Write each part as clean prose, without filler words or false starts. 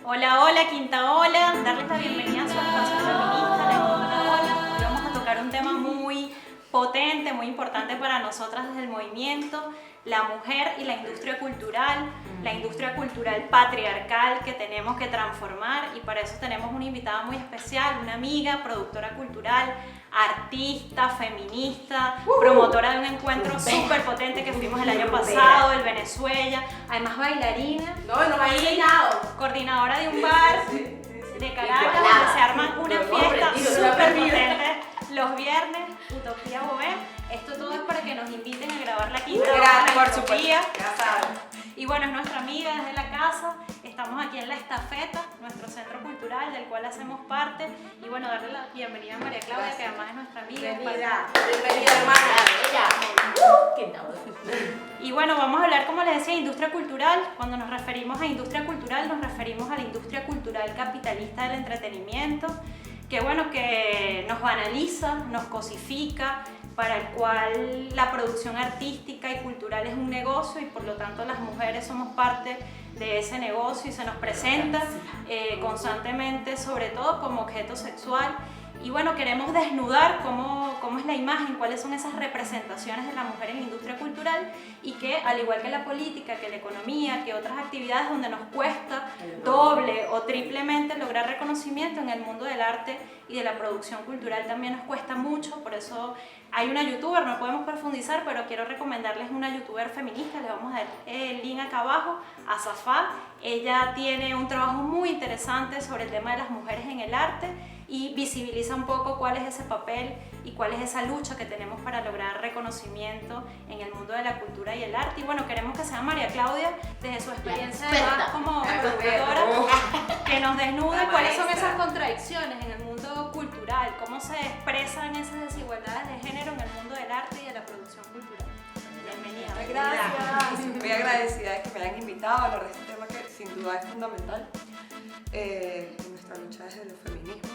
Hola, hola, Quinta Ola, darles la bienvenida a su espacio feminista, la Quinta Ola. Hoy vamos a tocar un tema muy potente, muy importante para nosotras desde el movimiento, la mujer y la industria cultural patriarcal que tenemos que transformar, y para eso tenemos una invitada muy especial, una amiga, productora cultural, artista, feminista, promotora de un encuentro súper potente que fuimos el año pasado, el Venezuela, además bailarina, coordinadora de un bar de Caracas donde se arman una fiesta súper potente los viernes, Utopía Bohème. Esto todo es para que nos inviten a grabar la quinta Gracias, por Utopía. supuesto. Ya saben. Y bueno, es nuestra amiga desde la casa. Estamos aquí en La Estafeta, nuestro centro cultural del cual hacemos parte. Y bueno, darle la bienvenida a María Claudia, Gracias. que además es nuestra amiga. Bienvenida, hermana. Y bueno, vamos a hablar, como les decía, de industria cultural. Cuando nos referimos a industria cultural, nos referimos a la industria cultural capitalista del entretenimiento, que bueno, que nos banaliza, nos cosifica, para el cual la producción artística y cultural es un negocio y por lo tanto las mujeres somos parte de ese negocio y se nos presenta constantemente, sobre todo como objeto sexual. Y bueno, queremos desnudar cómo es la imagen, cuáles son esas representaciones de la mujer en la industria cultural, y que al igual que la política, que la economía, que otras actividades donde nos cuesta doble o triplemente lograr reconocimiento, en el mundo del arte y de la producción cultural también nos cuesta mucho. Por eso hay una youtuber, no podemos profundizar, pero quiero recomendarles una youtuber feminista, les vamos a dar el link acá abajo, Azafá. Ella tiene un trabajo muy interesante sobre el tema de las mujeres en el arte y visibiliza un poco cuál es ese papel y cuál es esa lucha que tenemos para lograr reconocimiento en el mundo de la cultura y el arte. Y bueno, queremos que sea María Claudia, desde su experiencia además como productora, que nos desnude cuáles son esas contradicciones en el mundo cultural, cómo se expresan esas desigualdades de género en el mundo del arte y de la producción cultural. Bienvenida. Gracias. Muy agradecida de que me hayan invitado a hablar de este tema que sin duda es fundamental en nuestra lucha desde los feminismos.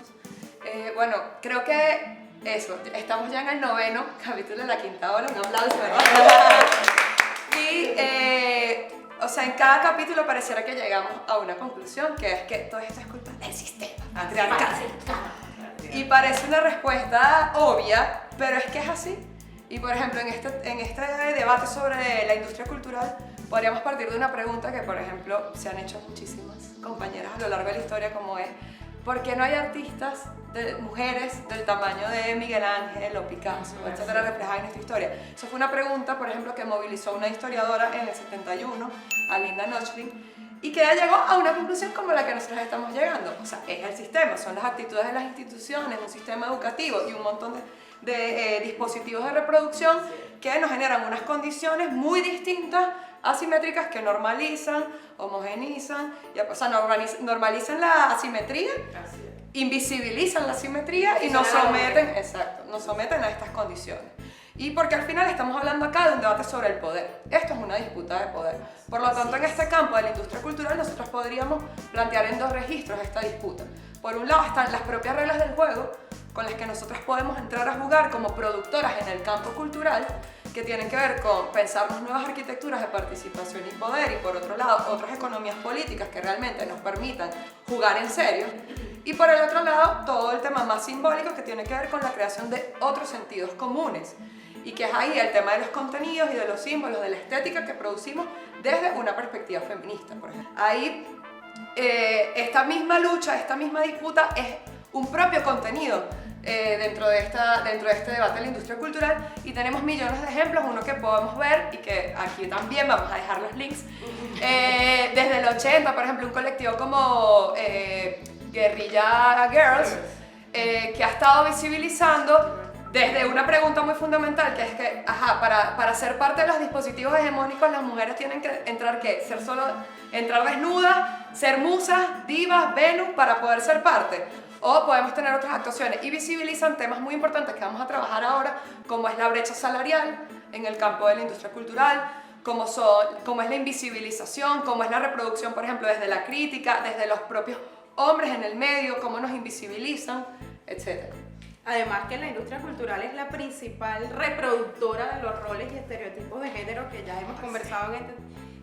Bueno, creo que eso, estamos ya en el 9º capítulo de La Quinta Ola, un aplauso, ¿verdad? Y, o sea, en cada capítulo pareciera que llegamos a una conclusión, que es que todo esto es culpa del sistema patriarcal. Y parece una respuesta obvia, pero es que es así. Y por ejemplo, en este debate sobre la industria cultural, podríamos partir de una pregunta que, por ejemplo, se han hecho muchísimas compañeras a lo largo de la historia, como es: ¿por qué no hay artistas de mujeres del tamaño de Miguel Ángel o Picasso, etcétera, reflejadas en esta historia? Eso fue una pregunta, por ejemplo, que movilizó una historiadora en el 71, a Linda Notchling, y que ella llegó a una conclusión como la que nosotros estamos llegando. O sea, es el sistema, son las actitudes de las instituciones, un sistema educativo y un montón de dispositivos de reproducción que nos generan unas condiciones muy distintas, asimétricas, que normalizan, homogenizan, o sea, normalizan la asimetría, invisibilizan la asimetría y nos someten, nos someten a estas condiciones. Y porque al final estamos hablando acá de un debate sobre el poder. Esto es una disputa de poder. Por lo tanto, en este campo de la industria cultural nosotros podríamos plantear en dos registros esta disputa. Por un lado están las propias reglas del juego, con las que nosotros podemos entrar a jugar como productoras en el campo cultural, que tienen que ver con pensarnos nuevas arquitecturas de participación y poder, y por otro lado otras economías políticas que realmente nos permitan jugar en serio, y por el otro lado todo el tema más simbólico que tiene que ver con la creación de otros sentidos comunes, y que es ahí el tema de los contenidos y de los símbolos, de la estética que producimos desde una perspectiva feminista, por ejemplo. Ahí esta misma lucha, esta misma disputa es un propio contenido dentro de este debate de la industria cultural, y tenemos millones de ejemplos. Uno que podemos ver y que aquí también vamos a dejar los links, desde el 80, por ejemplo, un colectivo como Guerrilla Girls, que ha estado visibilizando desde una pregunta muy fundamental, que es que, para ser parte de los dispositivos hegemónicos, las mujeres tienen que entrar, entrar desnudas, ser musas, divas, Venus, para poder ser parte. O podemos tener otras actuaciones, y visibilizan temas muy importantes que vamos a trabajar ahora, como es la brecha salarial en el campo de la industria cultural, como es la invisibilización, como es la reproducción, por ejemplo, desde la crítica, desde los propios hombres en el medio, cómo nos invisibilizan, etc. Además que la industria cultural es la principal reproductora de los roles y estereotipos de género que ya hemos conversado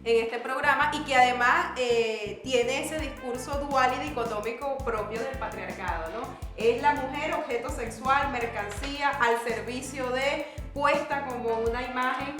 en este programa y que además tiene ese discurso dual y dicotómico propio del patriarcado, ¿no? Es la mujer objeto sexual, mercancía, al servicio de, puesta como una imagen,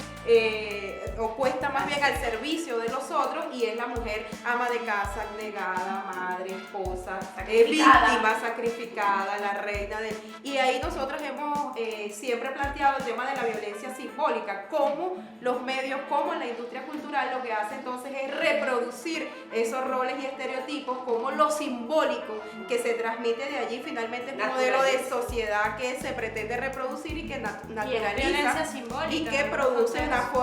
o puesta más bien al servicio de los otros, y es la mujer ama de casa, abnegada, madre, esposa, víctima, sacrificada, la reina de... Y ahí nosotros hemos siempre planteado el tema de la violencia simbólica, cómo los medios, cómo la industria cultural lo que hace entonces es reproducir esos roles y estereotipos, como lo simbólico que se transmite de allí finalmente es un modelo de sociedad que se pretende reproducir y que naturaliza violencia simbólica, y que produce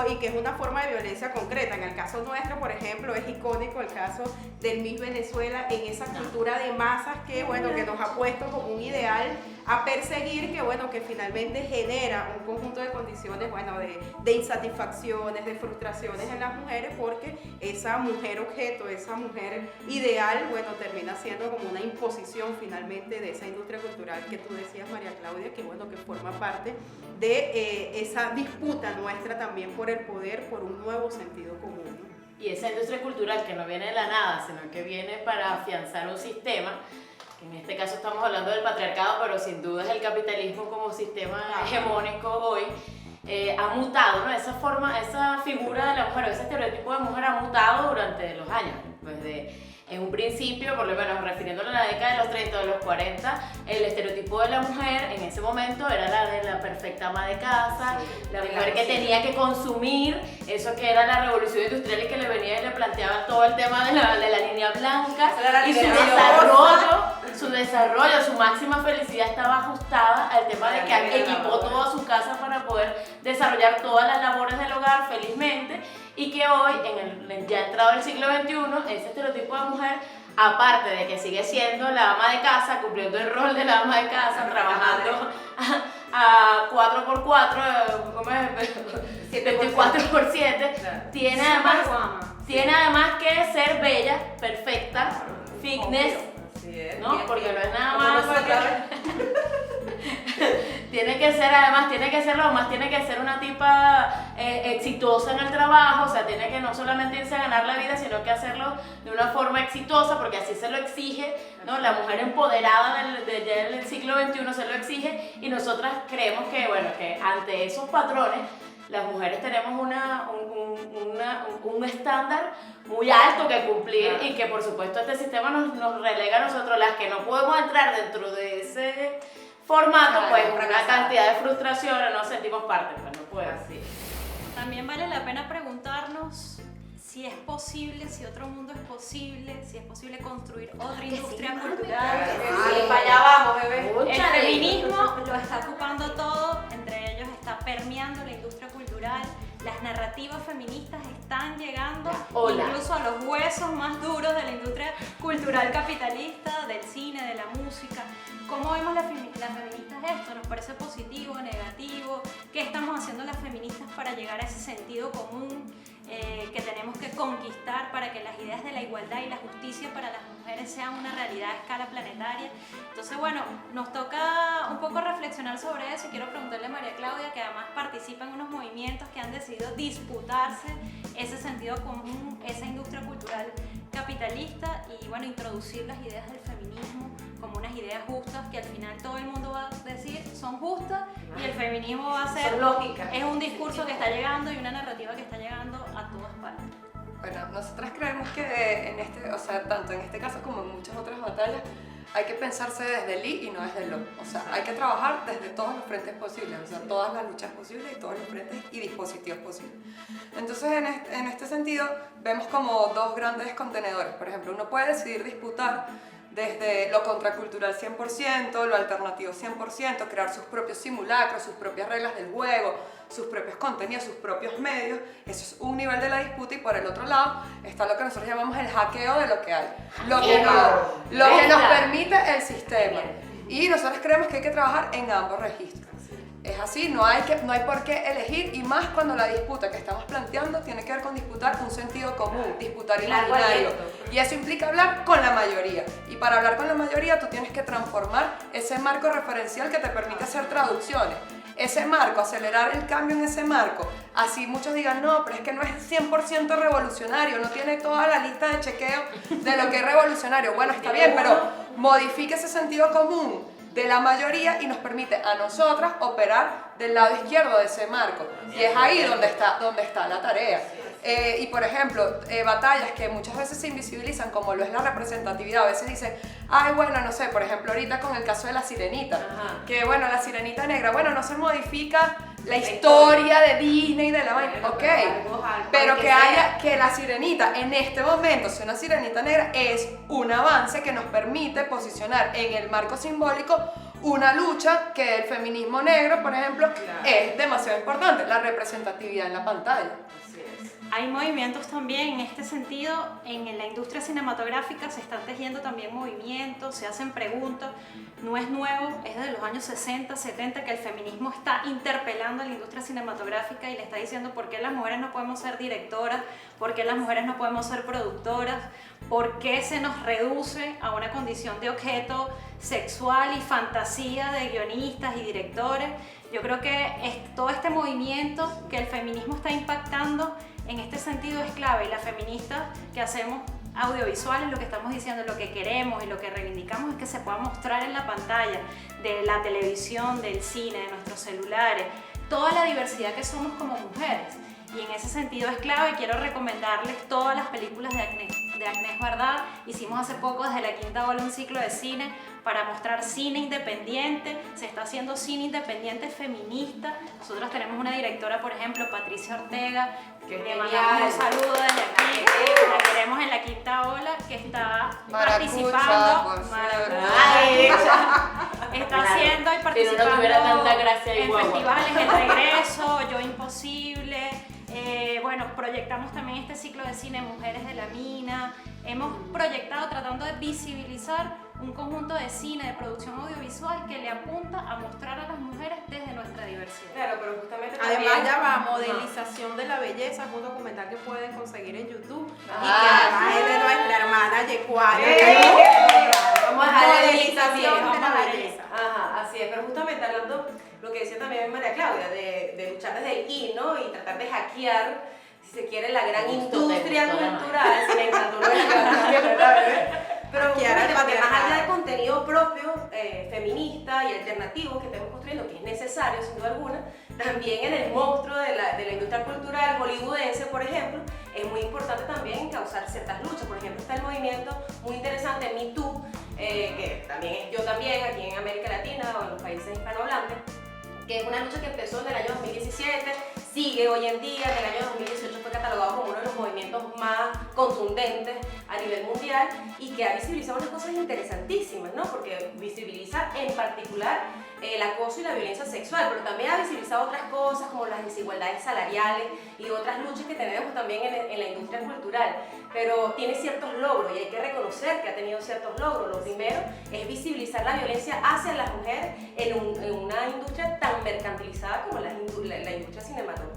y que es una forma de violencia concreta. En el caso nuestro, por ejemplo, es icónico el caso del Miss Venezuela, en esa cultura de masas que, bueno, que nos ha puesto como un ideal a perseguir, que, bueno, que finalmente genera un conjunto de condiciones, bueno, de insatisfacciones, de frustraciones en las mujeres, porque esa mujer objeto, esa mujer ideal, bueno, termina siendo como una imposición finalmente de esa industria cultural que tú decías, María Claudia, que, bueno, que forma parte de esa disputa nuestra también por el poder, por un nuevo sentido común, ¿no? Y esa industria cultural que no viene de la nada, sino que viene para afianzar un sistema, que en este caso estamos hablando del patriarcado, pero sin duda es el capitalismo como sistema hegemónico hoy, ha mutado, ¿no? Esa forma, esa figura de la mujer, ese estereotipo de mujer ha mutado durante los años, pues en un principio, por lo menos refiriéndolo a la década de los 30 o de los 40, el estereotipo de la mujer en ese momento era la de la perfecta ama de casa, la mujer que tenía que consumir, eso que era la revolución industrial y que le venía y le planteaba todo el tema de la línea blanca y su desarrollo, su máxima felicidad estaba ajustada al tema de que equipó toda su casa para poder desarrollar todas las labores del hogar felizmente. Y que hoy, ya entrado el siglo XXI, ese estereotipo de mujer, aparte de que sigue siendo la ama de casa, cumpliendo el rol de la ama de casa, trabajando a 4x4, ¿cómo es? 24x7, tiene además que ser bella, perfecta, fitness, ¿no? Porque no es nada más... tiene que ser una tipa exitosa en el trabajo, o sea, tiene que no solamente irse a ganar la vida, sino que hacerlo de una forma exitosa, porque así se lo exige, ¿no? La mujer empoderada del siglo XXI se lo exige, y nosotras creemos que, bueno, que ante esos patrones, las mujeres tenemos un estándar muy alto que cumplir, y que por supuesto este sistema nos relega a nosotros, las que no podemos entrar dentro de ese formato, pues una cantidad de frustraciones, no sentimos parte, pues no puede. Así. También vale la pena preguntarnos si es posible, si otro mundo es posible, si es posible construir otra industria cultural. Para allá vamos, bebé. El feminismo lo está ocupando todo, entre ellos está permeando la industria cultural. Las narrativas feministas están llegando incluso a los huesos más duros de la industria cultural capitalista, del cine, de la música. ¿Cómo vemos las feministas esto? ¿Nos parece positivo, negativo? ¿Qué estamos haciendo las feministas para llegar a ese sentido común que tenemos que conquistar para que las ideas de la igualdad y la justicia para las mujeres sean una realidad a escala planetaria? Entonces, bueno, nos toca un poco reflexionar sobre eso, y quiero preguntarle a María Claudia, que además participa en unos movimientos que han decidido disputarse ese sentido común, esa industria cultural capitalista, y bueno, introducir las ideas del feminismo como unas ideas justas que al final todo el mundo va a decir son justas, y el feminismo va a ser lógica. Es un discurso que está llegando y una narrativa que está llegando a todas partes. Bueno, nosotras creemos que tanto en este caso como en muchas otras batallas, hay que pensarse desde el I y no desde el lo. O sea, hay que trabajar desde todos los frentes posibles, o sea, todas las luchas posibles y todos los frentes y dispositivos posibles. Entonces, en este sentido, vemos como dos grandes contenedores. Por ejemplo, uno puede decidir disputar desde lo contracultural 100%, lo alternativo 100%, crear sus propios simulacros, sus propias reglas del juego, sus propios contenidos, sus propios medios. Eso es un nivel de la disputa, y por el otro lado está lo que nosotros llamamos el hackeo de lo que hay, lo que nos permite el sistema. Y nosotros creemos que hay que trabajar en ambos registros. Es así, no hay por qué elegir, y más cuando la disputa que estamos planteando tiene que ver con disputar un sentido común, disputar imaginario. Y eso implica hablar con la mayoría. Y para hablar con la mayoría tú tienes que transformar ese marco referencial que te permite hacer traducciones. Ese marco, acelerar el cambio en ese marco, así muchos digan, no, pero es que no es 100% revolucionario, no tiene toda la lista de chequeo de lo que es revolucionario. Bueno, está bien, pero modifique ese sentido común de la mayoría y nos permite a nosotras operar del lado izquierdo de ese marco. Y es ahí donde está la tarea. Y por ejemplo, batallas que muchas veces se invisibilizan, como lo es la representatividad. A veces dicen, ay, bueno, no sé, por ejemplo, ahorita con el caso de la sirenita, que bueno, la sirenita negra, bueno, no se modifica la historia de Disney y de la vaina, ok, pero que la sirenita en este momento sea una sirenita negra es un avance que nos permite posicionar en el marco simbólico una lucha que el feminismo negro, por ejemplo, es demasiado importante, la representatividad en la pantalla. Hay movimientos también en este sentido, en la industria cinematográfica se están tejiendo también movimientos, se hacen preguntas, no es nuevo, es desde los años 60, 70 que el feminismo está interpelando a la industria cinematográfica y le está diciendo por qué las mujeres no podemos ser directoras, por qué las mujeres no podemos ser productoras, por qué se nos reduce a una condición de objeto sexual y fantasía de guionistas y directores. Yo creo que todo este movimiento que el feminismo está impactando en este sentido es clave, y las feministas que hacemos audiovisuales lo que estamos diciendo, lo que queremos y lo que reivindicamos es que se pueda mostrar en la pantalla de la televisión, del cine, de nuestros celulares, toda la diversidad que somos como mujeres. Y en ese sentido es clave, quiero recomendarles todas las películas de Agnès Varda. Hicimos hace poco desde la Quinta Ola un ciclo de cine para mostrar cine independiente, se está haciendo cine independiente feminista. Nosotros tenemos una directora, por ejemplo, Patricia Ortega, que le mandamos un saludo desde aquí, la queremos en la Quinta Ola, que está participando, está haciendo y participando no tuviera tanta gracia en festivales, El Regreso, Yo Imposible. Bueno, proyectamos también este ciclo de cine Mujeres de la Mina. Hemos proyectado tratando de visibilizar un conjunto de cine, de producción audiovisual que le apunta a mostrar a las mujeres desde nuestra diversidad. Claro, pero justamente además ya va, modelización de la belleza, es un documental que pueden conseguir en YouTube y que además es de nuestra hermana Yecuana. Vamos a dejar el link también, Modelización de la vamos a dejar el belleza. link. Ajá, así es, pero justamente hablando lo que decía también María Claudia, de luchar desde el I, ¿no? Y tratar de hackear, si se quiere, la gran industria cultural. Si me encantó lo de la ¿verdad? Pero justamente porque más allá del contenido propio, feminista y alternativo que estamos construyendo, que es necesario sin duda alguna, también en el monstruo de la industria cultural hollywoodense, por ejemplo, es muy importante también causar ciertas luchas. Por ejemplo, está el movimiento muy interesante Me Too, que también es Yo También aquí en América Latina o en los países hispanohablantes, que es una lucha que empezó en el año 2017, sigue hoy en día, en el año 2018 fue catalogado como uno de los movimientos más contundentes a nivel mundial y que ha visibilizado unas cosas interesantísimas, ¿no? Porque visibiliza en particular el acoso y la violencia sexual, pero también ha visibilizado otras cosas como las desigualdades salariales y otras luchas que tenemos también en la industria cultural, pero tiene ciertos logros y hay que reconocer que ha tenido ciertos logros. Lo primero es visibilizar la violencia hacia las mujeres en una industria tan mercantilizada como la industria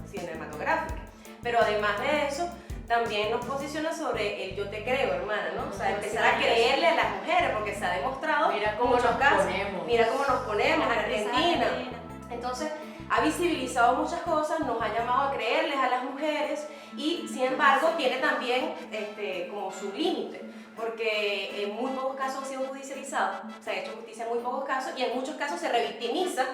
cinematográfica, pero además de eso también nos posiciona sobre el yo te creo, hermana, ¿no? O sea, empezar a creerle a las mujeres, porque se ha demostrado, mira cómo nos ponemos, mira cómo nos ponemos en Argentina. Entonces, ha visibilizado muchas cosas, nos ha llamado a creerles a las mujeres y, sin embargo, tiene también como su límite, porque en muy pocos casos ha sido judicializado, se ha hecho justicia en muy pocos casos y en muchos casos se revictimiza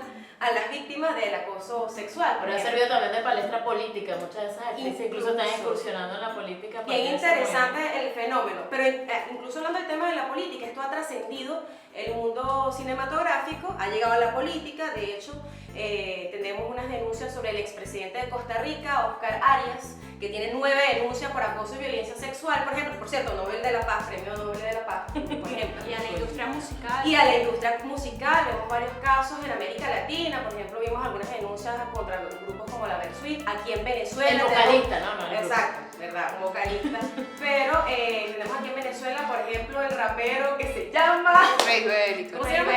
a las víctimas del acoso sexual. Pero ha servido también de palestra política, muchas de esas actrices incluso están incursionando en la política. Bien interesante el fenómeno, pero incluso hablando del tema de la política, esto ha trascendido el mundo cinematográfico, ha llegado a la política. De hecho, tenemos unas denuncias sobre el expresidente de Costa Rica, Oscar Arias, que tiene 9 denuncias por acoso y violencia sexual, por ejemplo, por cierto, Nobel de la Paz, premio Nobel de la Paz, por ejemplo. Y a la industria musical. Y a la industria musical, vemos varios casos en América Latina, por ejemplo, vimos algunas denuncias contra grupos como la Versuit, aquí en Venezuela. El vocalista, ¿no? Exacto, ¿verdad? Un vocalista. Pero tenemos aquí en Venezuela, por ejemplo, el rapero que se llama... Rey Bélico. ¿Cómo se llama?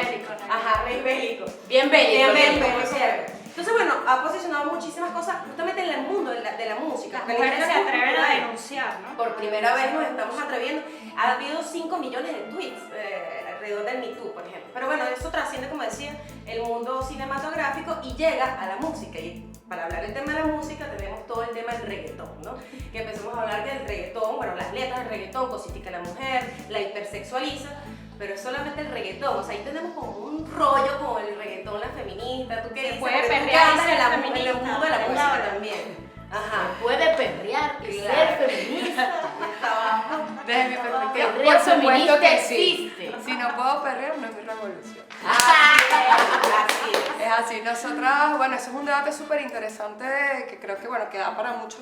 Ajá, Rey Bélico. Bien bélico. Bien bélico, cierto. Entonces, bueno, ha posicionado muchísimas cosas justamente en el mundo de la música. Las mujeres se atreven a denunciar, ¿no? Por primera vez nos estamos atreviendo. Ha habido 5 millones de tweets alrededor del Me Too, por ejemplo. Pero bueno, eso trasciende, como decía, el mundo cinematográfico y llega a la música. Y para hablar del tema de la música tenemos todo el tema del reggaetón, ¿no? Que empezamos a hablar del reggaetón, bueno, las letras del reggaetón cosifica a la mujer, la hipersexualiza, pero es solamente el reggaetón, o sea, ahí tenemos como un rollo con el reggaetón, la feminista, ¿tú qué dices? puede Porque tú perrear y cantas ser en el feminista, mundo de la es música verdad. también. Ajá. Puede perrear y Claro. ser feminista. Desde mi perspectiva, Perreo por supuesto feminista que sí. existe. Si no puedo perrear, no es mi revolución. Así es. Es así, nosotras, bueno, eso es un debate súper interesante que creo que, bueno, que da para mucho,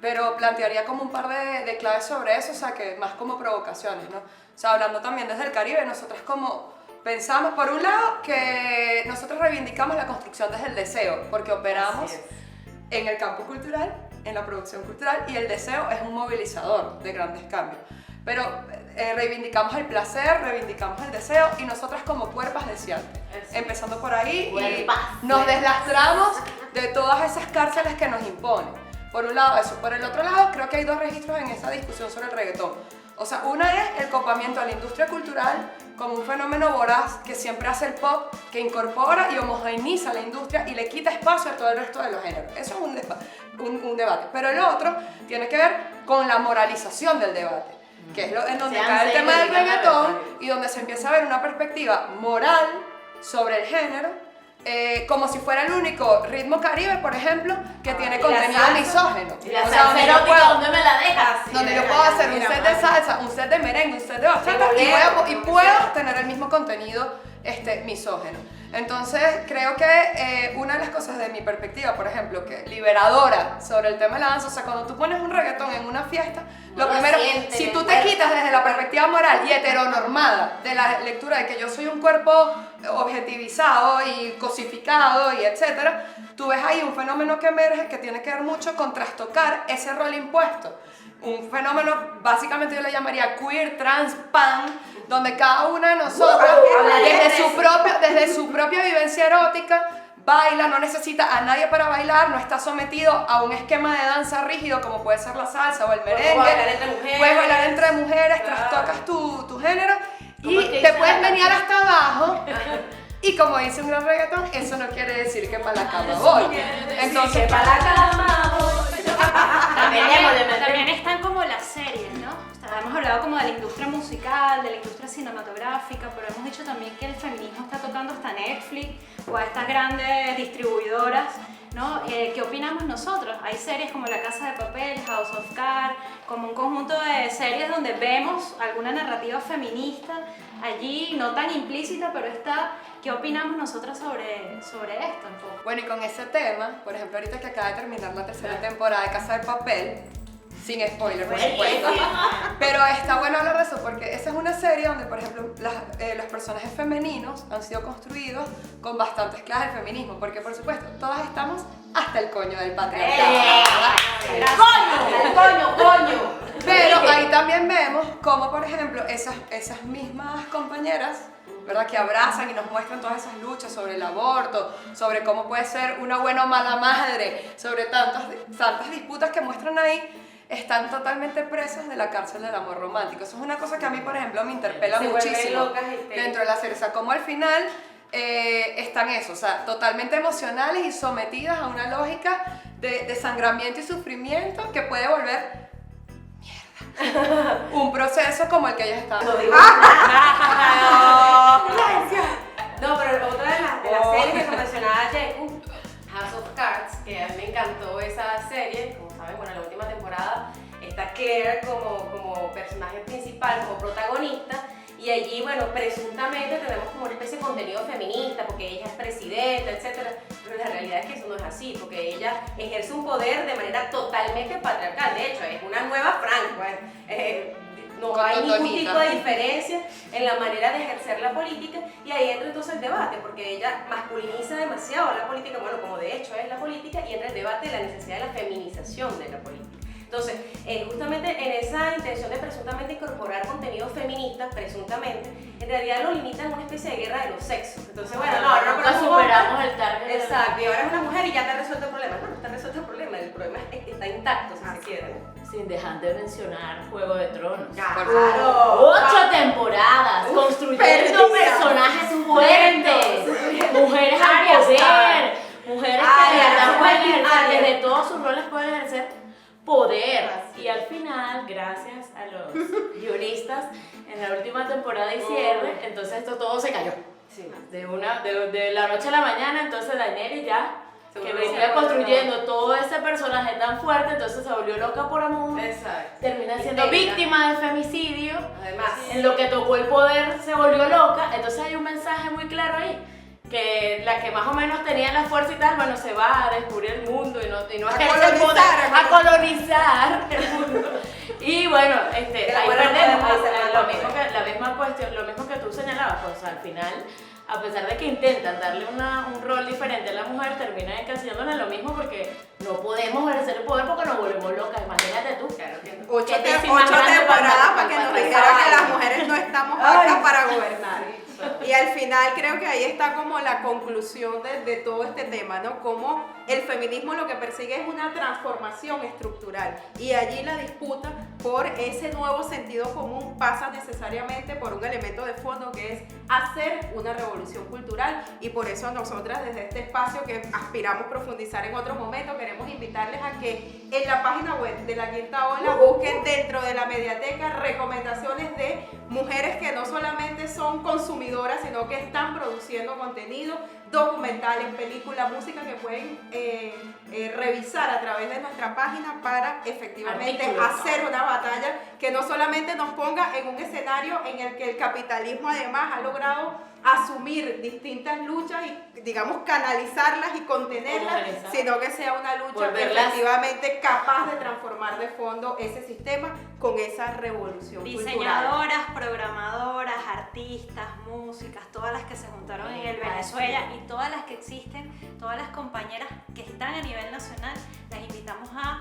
pero plantearía como un par de claves sobre eso, o sea, que más como provocaciones, ¿no? O sea, hablando también desde el Caribe, nosotras como pensamos, por un lado, que nosotros reivindicamos la construcción desde el deseo, porque operamos Así es. en el campo cultural, en la producción cultural, y el deseo es un movilizador de grandes cambios. Pero reivindicamos el placer, reivindicamos el deseo, y nosotras como cuerpas deseantes, empezando por ahí, Cuerpas. y nos deslastramos de todas esas cárceles que nos imponen. Por un lado eso, por el otro lado creo que hay dos registros en esa discusión sobre el reggaetón. O sea, una es el copamiento a la industria cultural como un fenómeno voraz que siempre hace el pop, que incorpora y homogeneiza la industria y le quita espacio a todo el resto de los géneros. Eso es un debate. Pero el otro tiene que ver con la moralización del debate, que es en donde cae el tema del reggaetón y donde se empieza a ver una perspectiva moral sobre el género, como si fuera el único ritmo caribe, por ejemplo, que tiene y la contenido salsa. misógino. Y la O sea, salsa donde yo erótica, puedo- ¿dónde me la dejas? donde yo puedo hacer un set de salsa, un set de merengue, un set de bachata y puedo tener el mismo contenido misógeno. Entonces creo que una de las cosas de mi perspectiva, por ejemplo, que liberadora sobre el tema de la danza, o sea, cuando tú pones un reggaetón en una fiesta, No lo lo primero, sientes si en tú el te cuerpo. quitas desde la perspectiva moral y heteronormada de la lectura de que yo soy un cuerpo objetivizado y cosificado y etcétera, tú ves ahí un fenómeno que emerge que tiene que ver mucho con trastocar ese rol impuesto. Un fenómeno, básicamente yo le llamaría queer, trans, pan, donde cada una de nosotras, desde su propia vivencia erótica, baila, no necesita a nadie para bailar, no está sometido a un esquema de danza rígido como puede ser la salsa o el merengue. Puedes bailar entre mujeres. Puedes bailar entre mujeres, Claro. trastocas tu género ¿Cómo es y que te dice puedes la venir canción? hasta abajo. Y como dice un gran reggaetón, eso no quiere decir que para la cama voy. Entonces, Que para la cama voy. También están como las series, ¿no? O sea, hemos hablado como de la industria musical, de la industria cinematográfica, pero hemos dicho también que el feminismo está tocando hasta Netflix o a estas grandes distribuidoras, ¿no? ¿Qué opinamos nosotros? Hay series como La Casa de Papel, House of Cards, como un conjunto de series donde vemos alguna narrativa feminista allí, no tan implícita, pero está. ¿Qué opinamos nosotros sobre esto? Un poco? bueno, y con ese tema, por ejemplo, ahorita que acaba de terminar la tercera temporada de Casa de Papel, sin spoiler, por supuesto. Pero está bueno hablar de eso porque esa es una serie donde, por ejemplo, los personajes femeninos han sido construidos con bastantes clases del feminismo, porque por supuesto, todas estamos hasta el coño del patriarcado. ¿verdad? ¡Coño! Pero ahí también vemos cómo, por ejemplo, esas mismas compañeras, ¿verdad?, que abrazan y nos muestran todas esas luchas sobre el aborto, sobre cómo puede ser una buena o mala madre, sobre tantas disputas que muestran ahí, están totalmente presas de la cárcel del amor romántico. Eso es una cosa que a mí, por ejemplo, me interpela Se vuelven muchísimo locas, dentro de la serie. O sea, como al final están eso, o sea, totalmente emocionales y sometidas a una lógica de desangramiento y sufrimiento que puede volver un proceso como el que ellas estaban. No digo No, pero otra de las series que mencionaba Jeku, House of Cards, que a mí me encantó esa serie, como saben, bueno, en la última temporada está Claire como personaje principal, como protagonista, y allí, bueno, presuntamente tenemos como una especie de contenido feminista, porque ella es presidenta, etc. Pero la realidad es que eso no es así, porque ella ejerce un poder de manera totalmente patriarcal. De hecho, es una nueva Franco. No Con hay ningún Totonita. tipo de diferencia en la manera de ejercer la política, y ahí entra entonces el debate, porque ella masculiniza demasiado la política, bueno, como de hecho es la política, y entra el debate de la necesidad de la feminización de la política. Entonces, justamente en esa intención de presuntamente incorporar contenido feminista, presuntamente, en realidad lo limitan a una especie de guerra de los sexos. Entonces, bueno, no, nunca pero superamos el target. Exacto, y ahora es una mujer y ya te ha resuelto el problema. No, no está resuelto el problema es que está intacto, si se quiere, ¿no? Sin dejar de mencionar Juego de Tronos. Claro. 8 temporadas construyendo personajes fuertes, mujeres al Arya poder, Stark. mujeres que de verdad juegan cierre, entonces esto todo se cayó. Sí. De la noche a la mañana, entonces Daenerys ya, Se que volvió venía loca. construyendo todo ese personaje tan fuerte, entonces se volvió loca por amor, Exacto. termina siendo Histérica. víctima de femicidio, Además, en lo que tocó el poder se volvió loca, entonces hay un mensaje muy claro ahí, que la que más o menos tenía la fuerza y tal, bueno, se va a descubrir el mundo y no ejerce el poder, a colonizar el mundo. Y bueno, ahí perdemos, la misma cuestión, lo mismo que tú señalabas, pues al final, a pesar de que intentan darle un rol diferente a la mujer, terminan encasillándole lo mismo porque no podemos ejercer el poder porque nos volvemos locas, imagínate tú. claro que no. 8 Qué décima grande temporadas para que nos para dijera que las Ay. mujeres no estamos Ay. aptas para gobernar. Y al final creo que ahí está como la conclusión de todo este tema, ¿no? Como el feminismo lo que persigue es una transformación estructural y allí la disputa por ese nuevo sentido común pasa necesariamente por un elemento de fondo que es hacer una revolución cultural y por eso nosotras desde este espacio que aspiramos profundizar en otros momentos queremos invitarles a que en la página web de La Quinta Ola busquen dentro de la mediateca recomendaciones de mujeres que no solamente son consumidoras sino que están produciendo contenido, documentales, películas, música que pueden revisar a través de nuestra página para efectivamente Artículos. hacer una batalla que no solamente nos ponga en un escenario en el que el capitalismo además ha logrado asumir distintas luchas y digamos canalizarlas y contenerlas, Homogeneizar. sino que sea una lucha Volverlas- efectivamente capaz de transformar de fondo ese sistema con esa revolución cultural. Diseñadoras, programadoras, artistas, músicas, todas las que se juntaron en el Venezuela y todas las que existen, todas las compañeras que están a nivel nacional, las invitamos a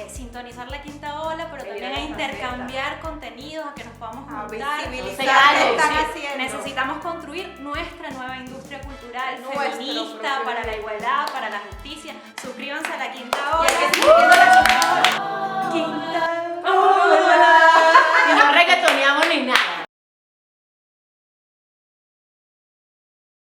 sintonizar La Quinta Ola, pero Seguir también a a las intercambiar contenidos, a que nos podamos A juntar. visibilizar qué están Sí, haciendo. necesitamos construir nuestra nueva industria cultural Nuestro feminista propio- para la igualdad, para la justicia. Suscríbanse a La Quinta Y Ola. hay que seguir